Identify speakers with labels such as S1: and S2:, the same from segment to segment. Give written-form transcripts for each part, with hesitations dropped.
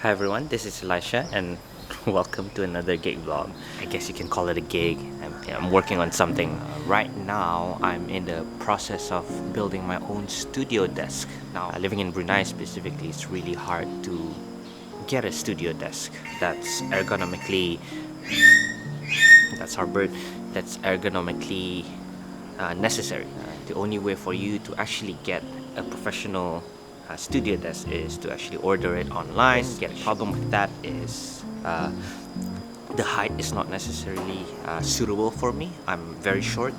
S1: Hi everyone, this is Elisha and welcome to another gig vlog. I guess you can call it a gig. I'm working on something. Right now, I'm in the process of building my own studio desk. Now, living in Brunei specifically, it's really hard to get a studio desk that's ergonomically, that's our bird, that's ergonomically necessary. The only way for you to actually get a professional studio desk is to actually order it online. The problem with that is the height is not necessarily suitable for me. I'm very short.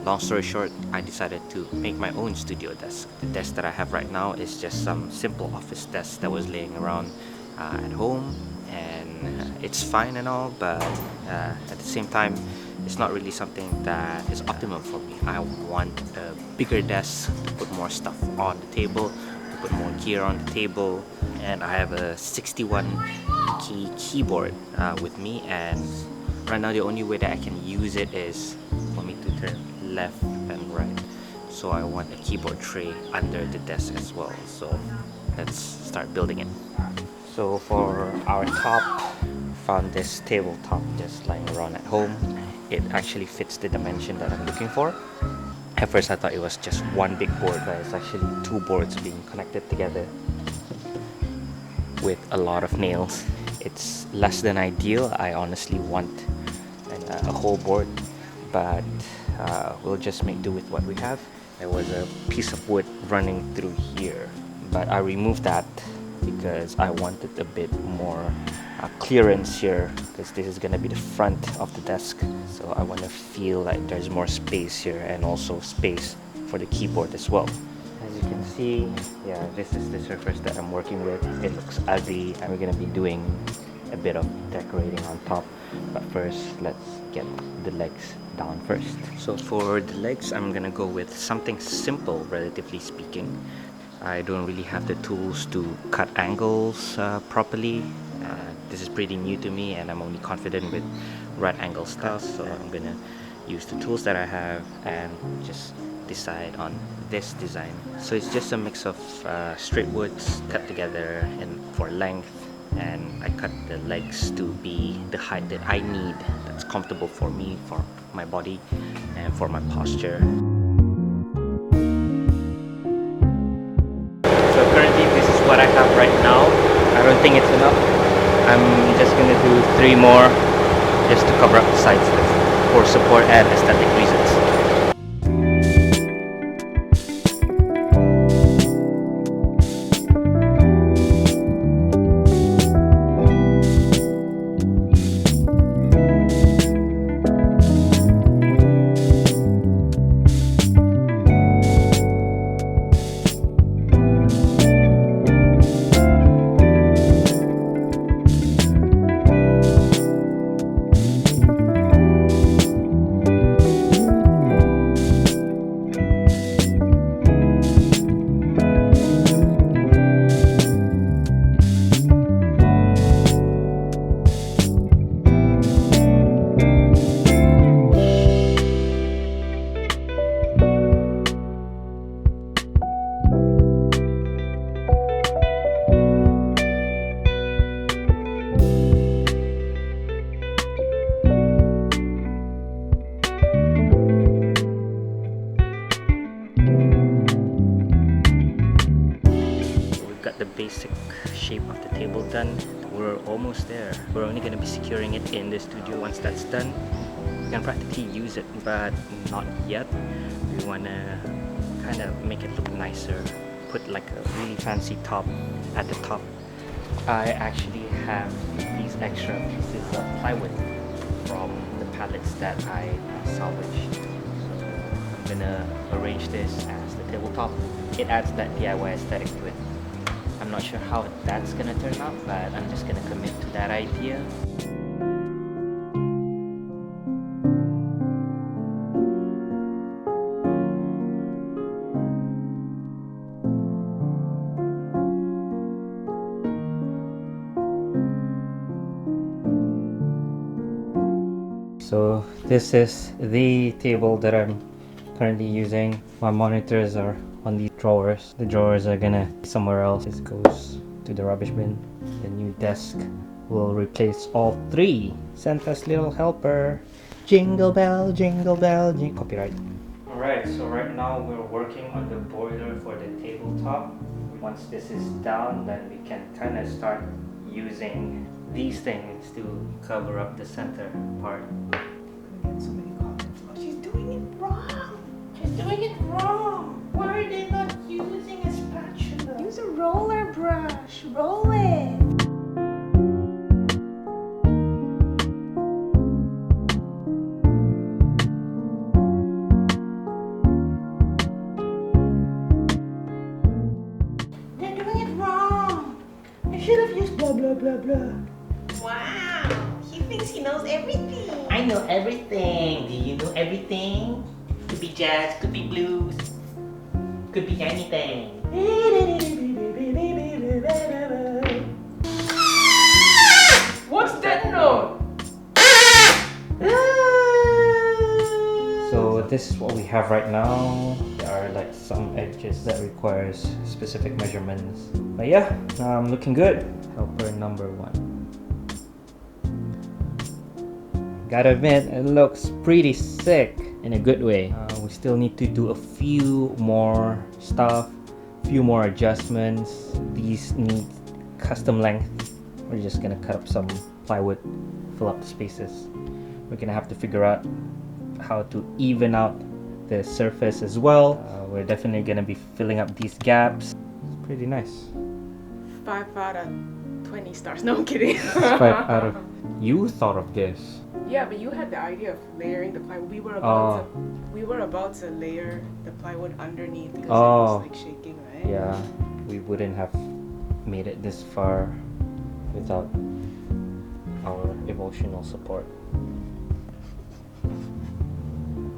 S1: Long story short, I decided to make my own studio desk. The desk that I have right now is just some simple office desk that was laying around at home, and it's fine and all, but at the same time, it's not really something that is optimum for me. I want a bigger desk to put more stuff on the table, to put more gear on the table, and I have a 61 key keyboard with me, and right now the only way that I can use it is for me to turn left and right. So I want a keyboard tray under the desk as well. So let's start building it. So for our top, found this tabletop just lying around at home. It actually fits the dimension that I'm looking for. At first I thought it was just one big board, but it's actually two boards being connected together with a lot of nails. It's less than ideal. I honestly want a whole board, but we'll just make do with what we have. There was a piece of wood running through here, but I removed that because I wanted a bit more clearance here, because this is gonna be the front of the desk, so I want to feel like there's more space here and also space for the keyboard as well. As you can see, yeah, this is the surface that I'm working with. It looks ugly and we're gonna be doing a bit of decorating on top, but first let's get the legs down first. So for the legs, I'm gonna go with something simple, relatively speaking. I don't really have the tools to cut angles properly. This is pretty new to me and I'm only confident with right angle stuff, so I'm gonna use the tools that I have and just decide on this design. So it's just a mix of straight woods cut together and for length, and I cut the legs to be the height that I need, that's comfortable for me, for my body and for my posture. So currently this is what I have right now. I don't think it's enough. I'm just gonna do 3 more just to cover up the sides for support and aesthetic reasons. The basic shape of the table done. We're almost there. We're only going to be securing it in the studio. Once that's done, we can practically use it, but not yet. We want to kind of make it look nicer, put like a really fancy top at the top. I actually have these extra pieces of plywood from the pallets that I salvaged. I'm gonna arrange this as the tabletop. It adds that DIY aesthetic to it. I'm not sure how that's gonna turn out, but I'm just gonna commit to that idea. So this is the table that I'm currently using. My monitors are on these drawers. The drawers are gonna be somewhere else. This goes to the rubbish bin. The new desk will replace all three. Santa's little helper. Jingle bell, copyright. Alright, so right now we're working on the boiler for the tabletop. Once this is done, then we can kind of start using these things to cover up the center part.
S2: I get so many comments. Oh, she's doing it wrong. She's doing it wrong. Why are they not using a spatula? Use a roller brush. Roll it. They're doing it wrong. I should have used blah blah blah blah. Wow, he thinks he knows everything.
S3: I know everything. Do you know everything? Could be jazz, could be blues, could be anything.
S2: What's that note?
S1: So this is what we have right now. There are like some edges that requires specific measurements. But yeah, looking good. Helper number 1. Gotta admit, it looks pretty sick in a good way. We still need to do a few more stuff, few more adjustments. These need custom length. We're just gonna cut up some plywood, fill up the spaces. We're gonna have to figure out how to even out the surface as well. We're definitely gonna be filling up these gaps. It's pretty nice.
S2: 5 out of 20 stars. No, I'm kidding.
S1: 5 out of... You thought of this.
S2: Yeah, but you had the idea of layering the plywood. We were about to layer the plywood underneath because it was like shaking, right?
S1: Yeah, we wouldn't have made it this far without our emotional support.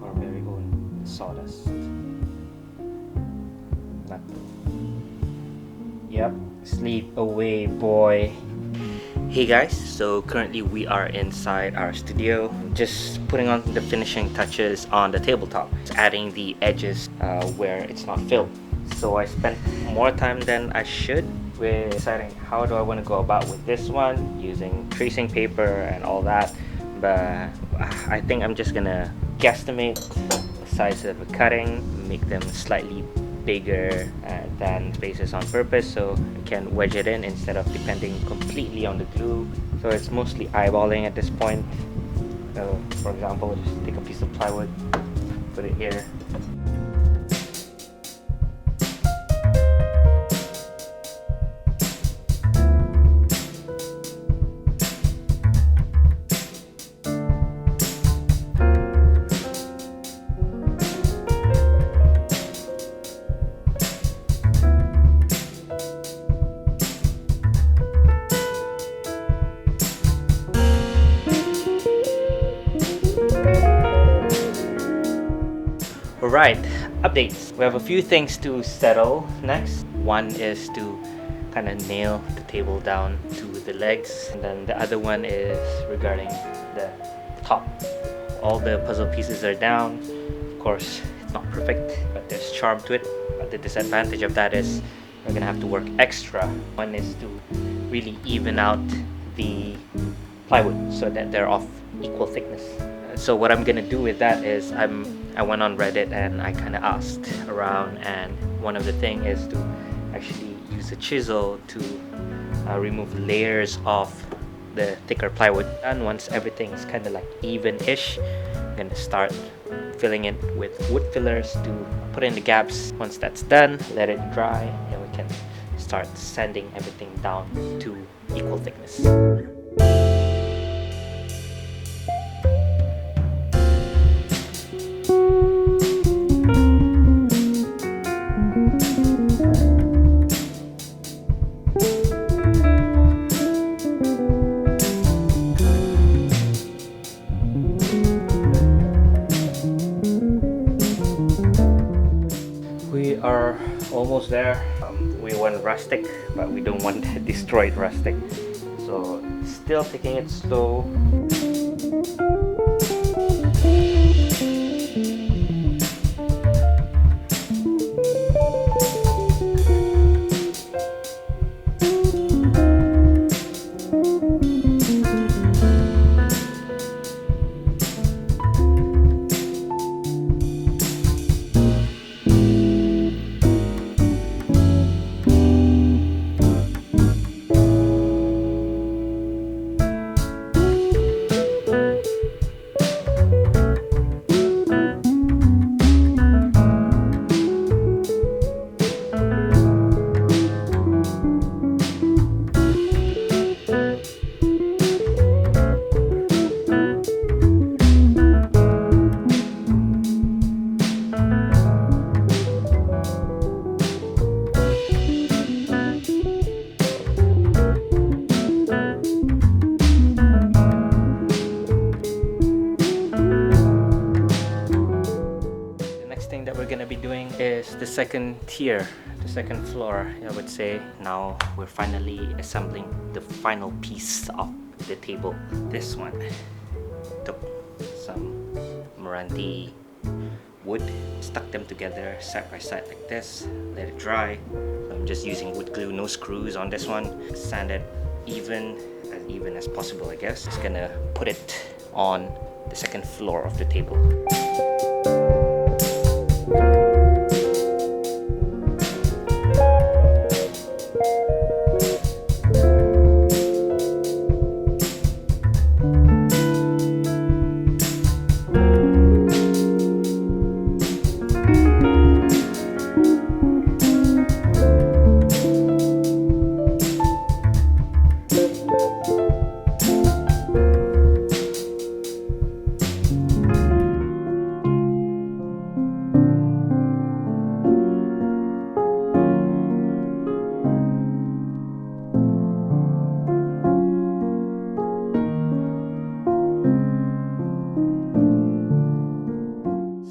S1: Our very own sawdust. Nothing. Yep, sleep away, boy. Hey guys, so currently we are inside our studio, just putting on the finishing touches on the tabletop, adding the edges where it's not filled. So I spent more time than I should with deciding how do I want to go about with this one, using tracing paper and all that. But I think I'm just gonna guesstimate the size of the cutting, make them slightly bigger than spaces on purpose so you can wedge it in instead of depending completely on the glue. So it's mostly eyeballing at this point. So for example, just take a piece of plywood, put it here. Alright, updates. We have a few things to settle next. One is to kind of nail the table down to the legs, and then the other one is regarding the top. All the puzzle pieces are down. Of course, it's not perfect, but there's charm to it. But the disadvantage of that is we're gonna have to work extra. One is to really even out the plywood so that they're of equal thickness. So what I'm gonna do with that is I went on Reddit and I kind of asked around, and one of the things is to actually use a chisel to remove layers of the thicker plywood. And once everything is kind of like even-ish, I'm gonna start filling it with wood fillers to put in the gaps. Once that's done, let it dry, and we can start sanding everything down to equal thickness. We are almost there. We want rustic, but we don't want destroyed rustic. So still taking it slow. second tier, the second floor, I would say. Now we're finally assembling the final piece of the table. This one. Took some MERANTI wood, stuck them together side by side like this, let it dry. I'm just using wood glue, no screws on this one. Sand it even as possible, I guess. Just gonna put it on the second floor of the table.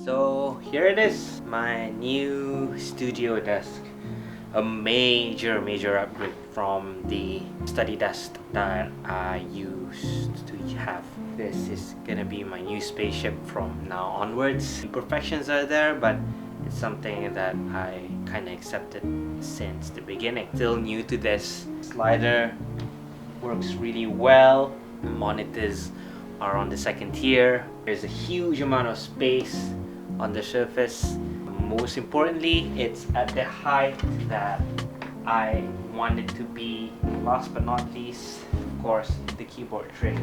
S1: So here it is, my new studio desk. A major upgrade from the study desk that I used to have. This is gonna be my new spaceship from now onwards. Imperfections are there, but it's something that I kind of accepted since the beginning. Still new to this. Slider works really well. Monitors are on the second tier. There's a huge amount of space on the surface. Most importantly, it's at the height that I want it to be. Last but not least, of course, the keyboard tray.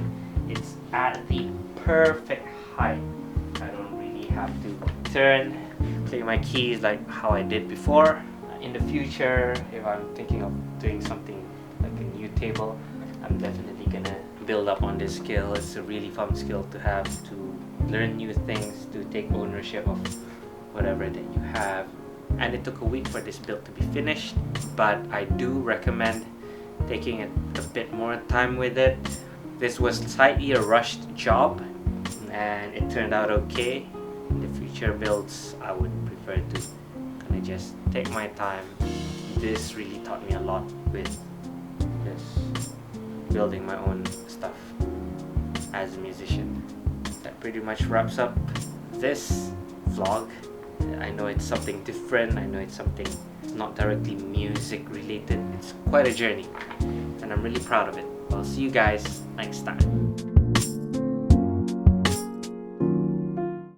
S1: It's at the perfect height. I don't really have to turn, click my keys like how I did before. In the future, if I'm thinking of doing something like a new table, I'm definitely gonna build up on this skill. It's a really fun skill to have, to learn new things, to take ownership of whatever that you have. And it took a week for this build to be finished, but I do recommend taking a bit more time with it. This was slightly a rushed job and it turned out okay. In the future builds, I would prefer to kind of just take my time. This really taught me a lot with this building my own stuff as a musician. That pretty much wraps up this vlog. I know it's something different, I know it's something not directly music related. It's quite a journey and I'm really proud of it. I'll see you guys next time.